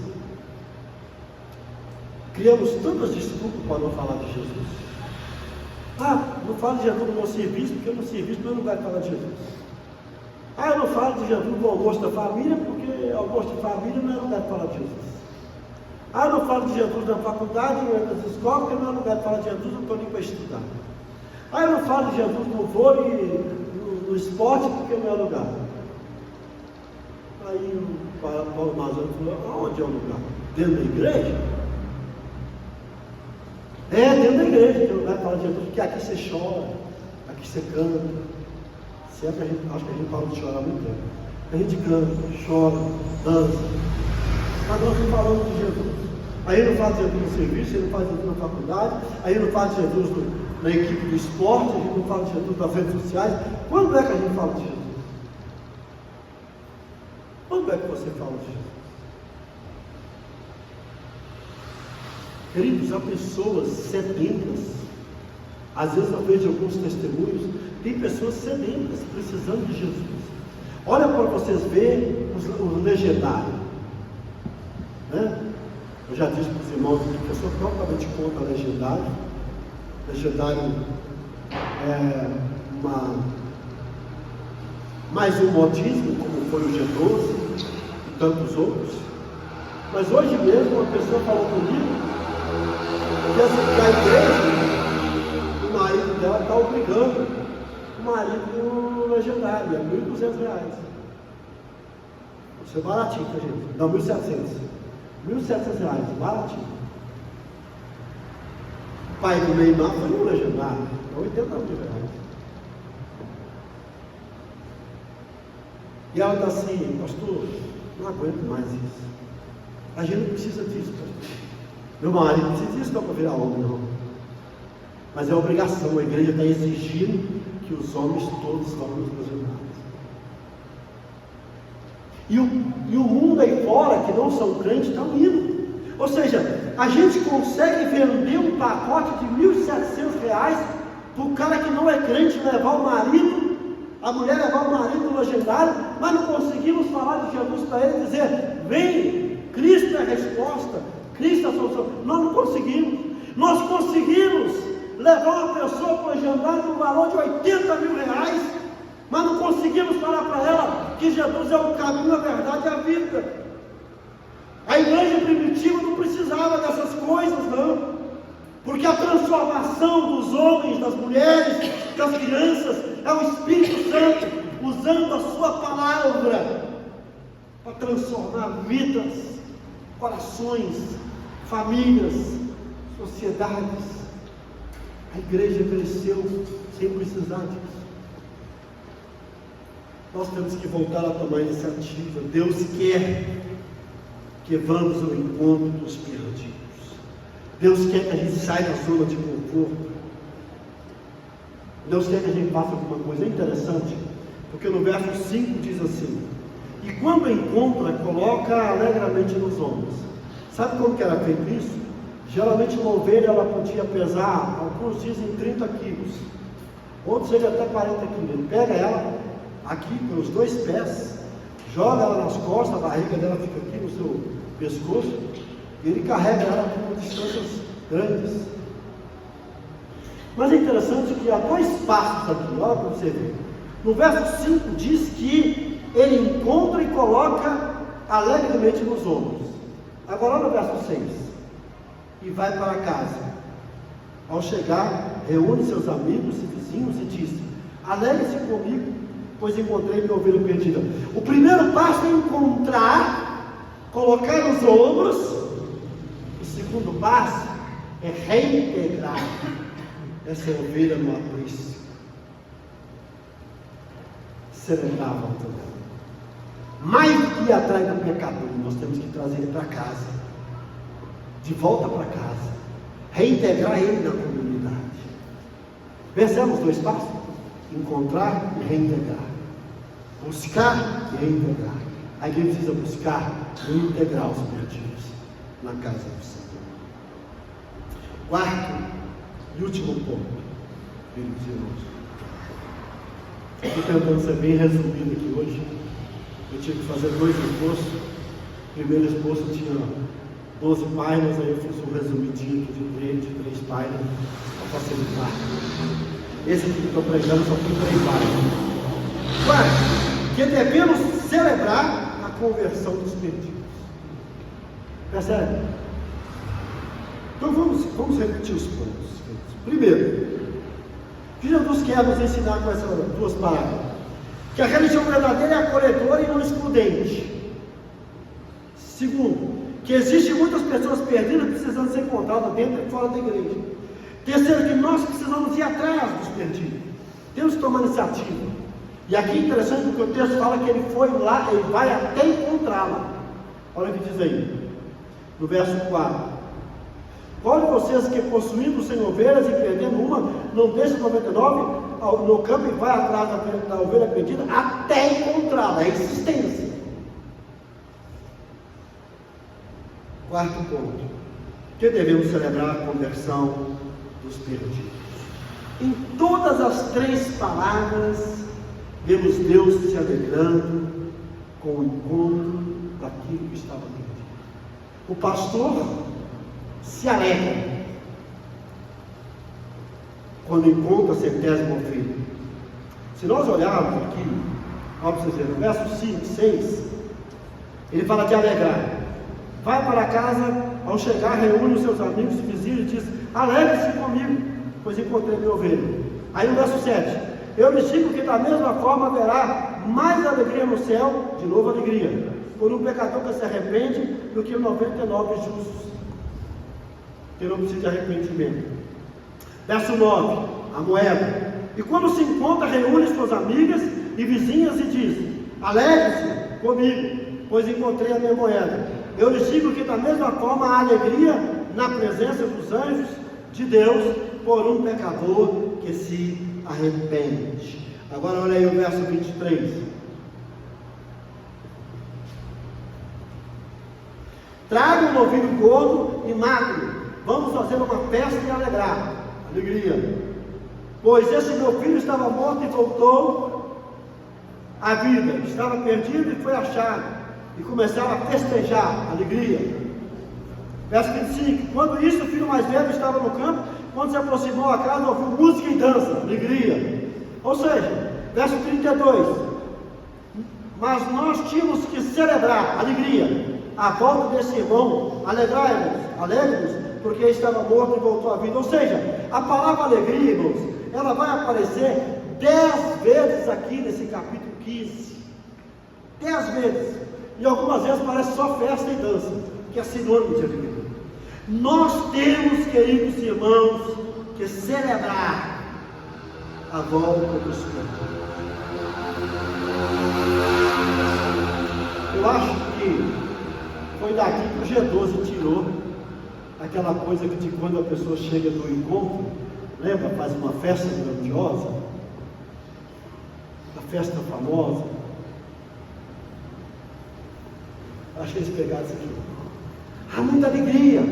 criamos tantas desculpas para não falar de Jesus. Não falo de Jesus no meu serviço, porque no serviço não é lugar de falar de Jesus. Eu não falo de Jesus no almoço da família, porque almoço de família não é lugar de falar de Jesus. Ah, eu não falo de Jesus na faculdade, não é nas escolas, porque não é lugar de falar de Jesus, eu estou ali para estudar. Ah, eu não falo de Jesus no vôlei, no esporte, porque não é lugar. Aí o Paulo Mazano falou, aonde é o lugar? Dentro da igreja? É, dentro da igreja, que é o lugar de falar de Jesus, porque aqui você chora, aqui você canta. Sempre acho que a gente fala de chorar muito tempo. A gente canta, chora, dança. Mas nós não falamos de Jesus. Aí não fala de Jesus no serviço, aí não fala de Jesus na faculdade, aí não fala de Jesus na equipe do esporte, a gente não fala de Jesus nas redes sociais. Quando é que a gente fala de Jesus? Quando é que você fala de Jesus? Queridos, há pessoas sedentas. Às vezes eu vejo alguns testemunhos, tem pessoas sedentas, precisando de Jesus. Olha para vocês verem os legendários. Né? Eu já disse para os irmãos que eu sou totalmente contra legendário. Legendário é mais um modismo, como foi o G12 e tantos outros. Mas hoje mesmo uma pessoa falou comigo que a igreja, o marido dela está obrigando o marido legendário, é R$1.200. Isso é baratinho, tá, gente? Não, R$1.700, baratinho. O pai do Neymar foi um legendário, R$80.000. E ela está assim, pastor, não aguento mais isso. A gente não precisa disso, pastor. Meu marido não precisa disso não para virar homem, não. Mas é obrigação, a igreja está exigindo que os homens todos vão nos legendários. E o mundo aí fora, que não são crentes, estão indo. Ou seja, a gente consegue vender um pacote de R$1.700 para o cara que não é crente levar o marido, a mulher levar o marido no legendário, mas não conseguimos falar de Jesus para ele e dizer, vem, Cristo é a resposta, Cristo é a solução. Nós não conseguimos. Nós conseguimos levar uma pessoa para o legendário no valor de R$80.000, mas não conseguimos falar para ela que Jesus é o caminho, a verdade e a vida. A igreja primitiva não precisava dessas coisas, não, porque a transformação dos homens, das mulheres, das crianças, é o Espírito Santo usando a sua palavra para transformar vidas, corações, famílias, sociedades. A igreja cresceu sem precisar disso. Nós temos que voltar a tomar iniciativa. Deus quer que vamos ao encontro dos perdidos. Deus quer que a gente saia da zona de conforto. Deus quer que a gente faça alguma coisa. É interessante, porque no verso 5 diz assim: e quando encontra, coloca alegremente nos ombros. Sabe como que era feito isso? Geralmente uma ovelha ela podia pesar, alguns dizem 30 quilos, outros chegam até 40 quilos. Ele pega ela aqui pelos dois pés, joga ela nas costas, a barriga dela fica aqui no seu pescoço, e ele carrega ela por distâncias grandes. Mas é interessante que há dois passos aqui, olha para você ver. No verso 5 diz que ele encontra e coloca alegremente nos ombros. Agora olha o verso 6. E vai para casa. Ao chegar, reúne seus amigos e vizinhos e diz: alegre-se comigo, pois encontrei minha ovelha perdida. O primeiro passo é encontrar, colocar nos ombros. O segundo passo é reintegrar essa ovelha no aprisco. Celebrar a volta dela. Mais do que ir atrás do pecador, nós temos que trazer ele para casa. De volta para casa, reintegrar ele na comunidade. Percebemos dois passos? Encontrar e reintegrar. Buscar e reintegrar. A igreja precisa buscar e integrar os perdidos na casa do Senhor. Quarto e último ponto, queridos irmãos. Estou tentando ser bem resumido aqui hoje. Eu tive que fazer 2 esboços. O primeiro esboço tinha 12 páginas, aí eu fiz um resumidinho aqui de 3 páginas para facilitar. Esse aqui que estou pregando só tem 3 páginas. Quarto, que devemos celebrar a conversão dos perdidos. Percebe? Então vamos repetir os pontos. Primeiro, o que Jesus quer nos ensinar com essas duas palavras? Que a religião verdadeira é acolhedora e não excludente. Segundo, que existem muitas pessoas perdidas precisando ser encontradas dentro e fora da igreja. Terceiro, que nós precisamos ir atrás dos perdidos. Temos que tomar iniciativa. E aqui é interessante porque o texto fala que ele foi lá, ele vai até encontrá-la. Olha o que diz aí, no verso 4. Qual de vocês que possuindo 100 ovelhas e perdendo uma, não deixa 99 no campo e vai atrás da ovelha perdida até encontrá-la? É insistência. Quarto ponto, que devemos celebrar a conversão dos perdidos. Em todas as 3 palavras, vemos Deus se alegrando com o encontro daquilo que estava perdido. O pastor se alegra quando encontra a 100ª ovelha. Se nós olharmos aqui, ó, para vocês verem, no verso 5, 6, ele fala de alegrar. Vai para casa, ao chegar, reúne os seus amigos e vizinhos e diz: alegre-se comigo, pois encontrei minha ovelha. Aí no verso 7, eu lhes digo que da mesma forma haverá mais alegria no céu, de novo alegria, por um pecador que se arrepende, do que 99 justos que não precisam de arrependimento. Verso 9, a moeda. E quando se encontra, reúne suas amigas e vizinhas e diz: alegre-se comigo, pois encontrei a minha moeda. Eu lhes digo que da mesma forma há alegria na presença dos anjos de Deus por um pecador que se arrepende. Agora olha aí o verso 23. Traga um novilho gordo e magro, vamos fazer uma festa e alegrar. Alegria. Pois esse meu filho estava morto e voltou à vida, estava perdido e foi achado. E começaram a festejar, alegria. Verso 25, quando isso o filho mais velho estava no campo, quando se aproximou a casa, ouviu música e dança, alegria. Ou seja, verso 32, mas nós tínhamos que celebrar, alegria, a volta desse irmão, alegrai-nos, porque ele estava morto e voltou à vida. Ou seja, a palavra alegria, irmãos, ela vai aparecer 10 vezes aqui nesse capítulo 15. 10 vezes. E algumas vezes parece só festa e dança, que é sinônimo de alegria. Nós temos, queridos irmãos, que celebrar a volta do Senhor. Eu acho que foi daqui que o G12 tirou aquela coisa que de quando a pessoa chega no encontro, lembra, faz uma festa grandiosa, a festa famosa. Acho que eles pegaram isso aqui. Há muita alegria.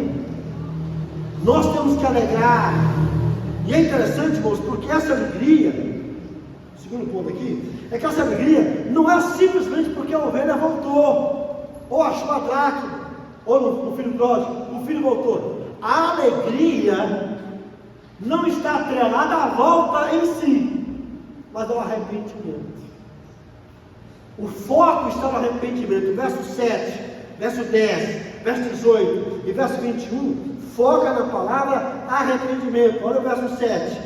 Nós temos que alegrar. E é interessante, irmãos, porque essa alegria, segundo ponto aqui, é que essa alegria não é simplesmente porque a ovelha voltou, ou achou a dracma, ou no filho pródigo, o filho voltou. A alegria não está atrelada à volta em si, mas ao arrependimento. O foco está no arrependimento. Verso 7, verso 10, verso 18 e verso 21 foca na palavra arrependimento. Olha o verso 7.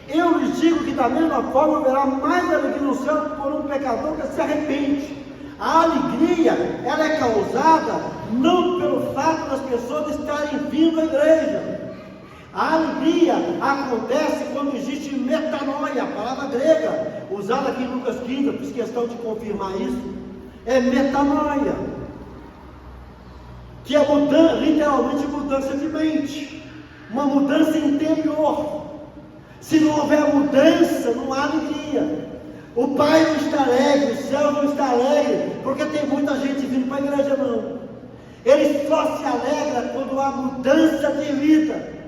Eu lhes digo que da mesma forma haverá mais alegria no céu por um pecador que se arrepende. A alegria, ela é causada não pelo fato das pessoas estarem vindo à igreja. A alegria acontece quando existe metanoia, a palavra grega, usada aqui em Lucas 15, eu fiz questão de confirmar isso, é metanoia, que é literalmente mudança de mente, uma mudança interior. Se não houver mudança, não há alegria. O Pai não está alegre, o céu não está alegre, porque tem muita gente vindo para a igreja, não. Ele só se alegra quando há mudança de vida.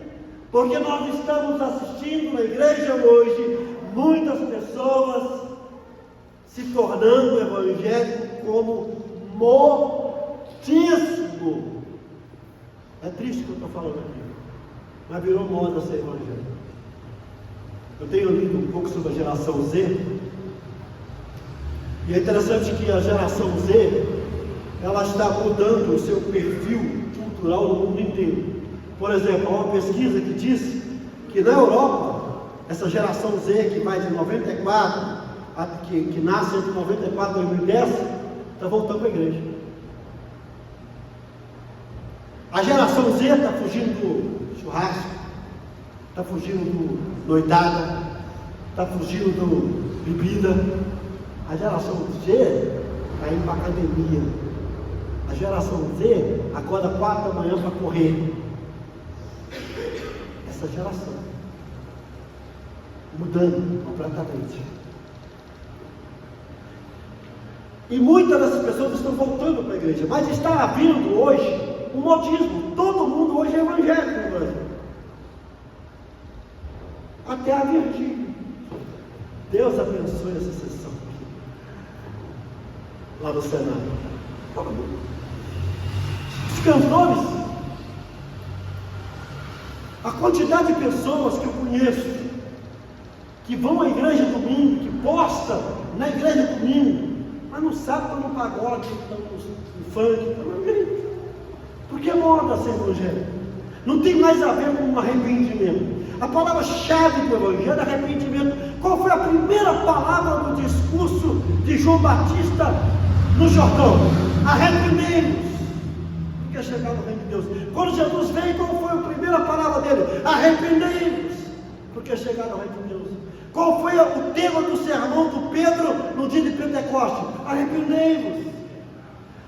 Porque nós estamos assistindo na igreja hoje muitas pessoas se tornando evangélico como modismo. É triste o que eu estou falando aqui, mas virou moda ser evangélico. Eu tenho lido um pouco sobre a geração Z, e é interessante que a geração Z, ela está mudando o seu perfil cultural cultural no mundo inteiro. Por exemplo, há uma pesquisa que diz que na Europa, essa geração Z que vai de 94, que nasce entre 94 e 2010, está voltando para a igreja. A geração Z está fugindo do churrasco, está fugindo do noitada, está fugindo do bebida. A geração Z está indo para a academia. A geração Z acorda 4 da manhã para correr. Essa geração mudando completamente. E muitas dessas pessoas estão voltando para a igreja, mas está havendo hoje um modismo. Todo mundo hoje é evangélico no Brasil. Até a Virgínia. Deus abençoe essa sessão aqui, lá no Senado. Todo mundo. Os cantores, a quantidade de pessoas que eu conheço, que vão à igreja domingo, que postam na igreja domingo, mas não sabe estão no pagode, estão no funk, estão na igreja. Porque é moda ser evangélico. Não tem mais a ver com um arrependimento. A palavra-chave do evangelho é arrependimento. Qual foi a primeira palavra do discurso de João Batista no Jordão? Arrependei-vos, porque é chegar no reino de Deus. Quando Jesus veio, qual foi a primeira palavra dele? Arrependei-vos, porque é chegar no reino de Deus. Qual foi o tema do sermão do Pedro no dia de Pentecostes? Arrependei-vos.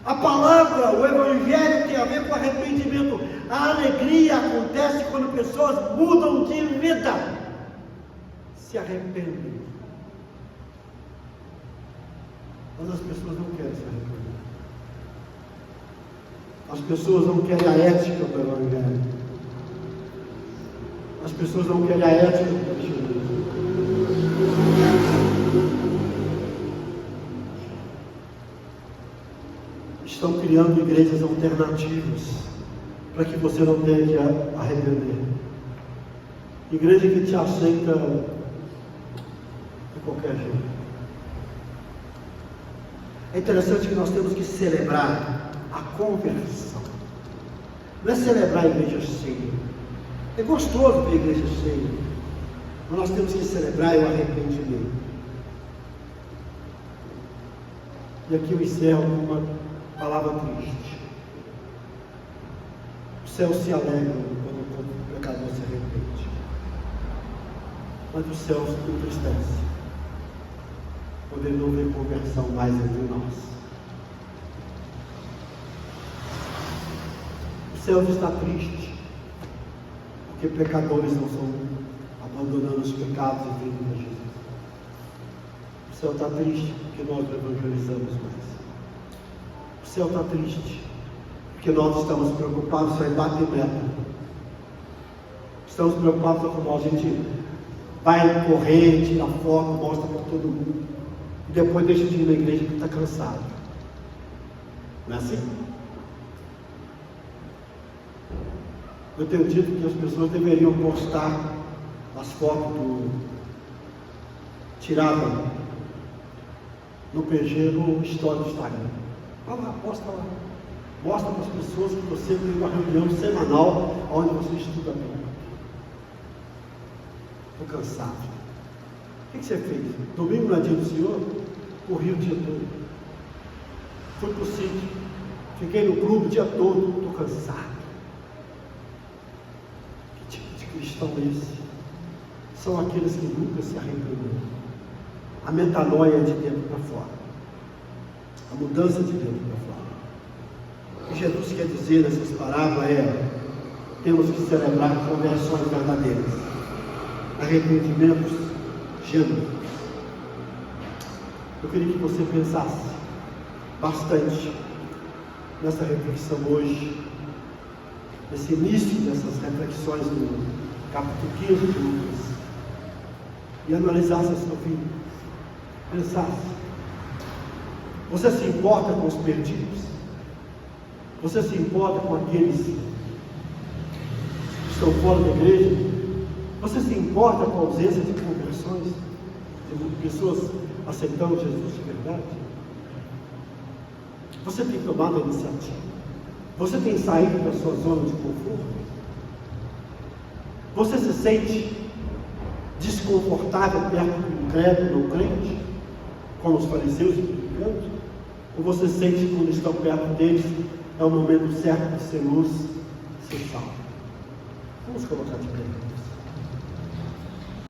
A palavra, o evangelho tem a ver com arrependimento. A alegria acontece quando pessoas mudam de vida, se arrependem. Mas as pessoas não querem se arrepender. As pessoas não querem a ética do evangelho. As pessoas não querem a ética do cristianismo. Estão criando igrejas alternativas para que você não tenha que arrepender. Igreja que te aceita de qualquer jeito. É interessante que nós temos que celebrar a conversão. Não é celebrar a igreja cheia. É gostoso ver a igreja cheia, mas nós temos que celebrar o arrependimento. E aqui eu encerro com uma palavra triste. O céu se alegra quando o pecador se arrepende, mas o céu se entristece quando ele não vê conversão mais entre nós. O céu está triste porque pecadores não estão abandonando os pecados e vindo para Jesus. O céu está triste porque nós não evangelizamos mais. O céu está triste porque nós estamos preocupados só em bater meta. Estamos preocupados como a gente vai correr, tira foto, mostra para todo mundo e depois deixa de ir na igreja porque está cansado. Não é assim? Eu tenho dito que as pessoas deveriam postar as fotos tiradas no PG, no story do Instagram. Vai lá, posta lá. Mostra para as pessoas que você tem uma reunião semanal onde você estuda a Bíblia. Estou cansado. O que você fez? Domingo não é dia do Senhor? Corri o dia todo. Fui para o sítio. Fiquei no clube o dia todo. Estou cansado. Que tipo de cristão é esse? São aqueles que nunca se arrependeram. A metanoia é de dentro para fora. A mudança de dentro para fora. O que Jesus quer dizer nessas parábolas é: temos que celebrar conversões verdadeiras, arrependimentos genuínos. Eu queria que você pensasse bastante nessa reflexão hoje, nesse início dessas reflexões do capítulo 15 de Lucas, e analisasse a sua vida. Pensasse: você se importa com os perdidos? Você se importa com aqueles que estão fora da igreja? Você se importa com a ausência de conversões, de pessoas aceitando Jesus de verdade? Você tem tomado a iniciativa. Você tem saído da sua zona de conforto? Você se sente desconfortável perto do incrédulo ou crente, como os fariseus e publicanos? Ou você sente que quando estão perto deles é o momento certo de ser luz, ser sal? Vamos colocar de pé.